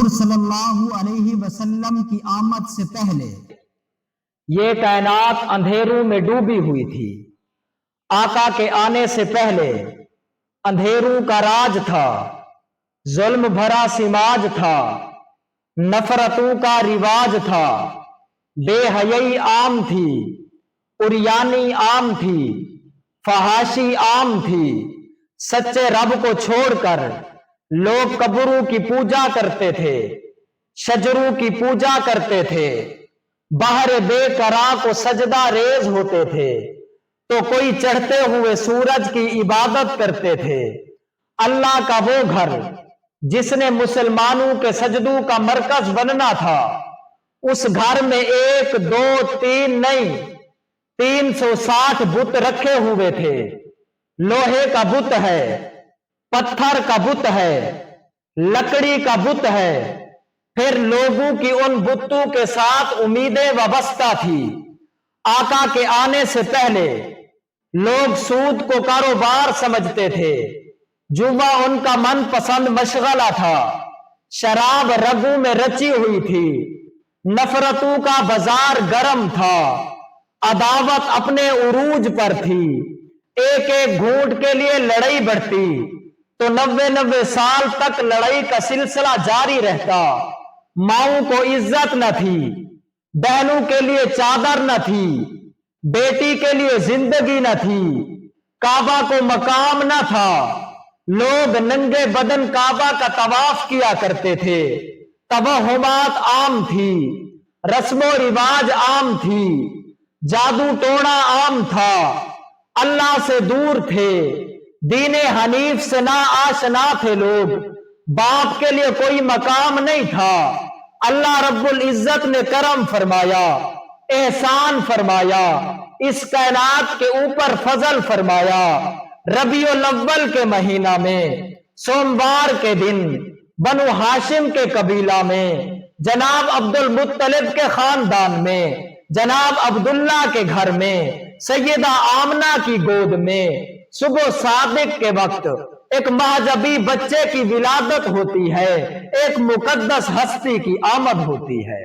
حضور صلی اللہ علیہ وسلم کی آمد سے پہلے یہ کائنات اندھیروں میں ڈوبی ہوئی تھی۔ آقا کے آنے سے پہلے اندھیروں کا راج تھا، ظلم بھرا سماج تھا، نفرتوں کا رواج تھا، بے حیائی عام تھی، عریانی عام تھی، فحاشی عام تھی۔ سچے رب کو چھوڑ کر لوگ قبروں کی پوجا کرتے تھے، شجروں کی پوجا کرتے تھے، باہر بے قرار کو سجدہ ریز ہوتے تھے، تو کوئی چڑھتے ہوئے سورج کی عبادت کرتے تھے۔ اللہ کا وہ گھر جس نے مسلمانوں کے سجدوں کا مرکز بننا تھا، اس گھر میں 1 2 3 نہیں 360 بت رکھے ہوئے تھے۔ لوہے کا بت ہے، پتھر کا بت ہے، لکڑی کا بت ہے، پھر لوگوں کی ان بتوں کے ساتھ امیدیں وابستہ تھی۔ آقا کے آنے سے پہلے لوگ سود کو کاروبار سمجھتے تھے، جوا ان کا من پسند مشغلہ تھا، شراب رگوں میں رچی ہوئی تھی، نفرتوں کا بازار گرم تھا، عداوت اپنے عروج پر تھی، ایک ایک گھونٹ کے لیے لڑائی بڑھتی تو 90 سال تک لڑائی کا سلسلہ جاری رہتا۔ ماؤں کو عزت نہ تھی، بہنوں کے لیے چادر نہ تھی، بیٹی کے لیے زندگی نہ تھی، کعبہ کو مقام نہ تھا، لوگ ننگے بدن کعبہ کا طواف کیا کرتے تھے، توہمات عام تھی، رسم و رواج عام تھی، جادو ٹونا عام تھا، اللہ سے دور تھے، دین حنیف سے نا آشنا تھے لوگ، باپ کے لیے کوئی مقام نہیں تھا۔ اللہ رب العزت نے کرم فرمایا، احسان فرمایا، اس کائنات کے اوپر فضل فرمایا۔ ربیع الاول کے مہینہ میں سوموار کے دن بنو ہاشم کے قبیلہ میں جناب عبد المطلب کے خاندان میں جناب عبداللہ کے گھر میں سیدہ آمنہ کی گود میں صبح صادق کے وقت ایک مہجبی بچے کی ولادت ہوتی ہے، ایک مقدس ہستی کی آمد ہوتی ہے۔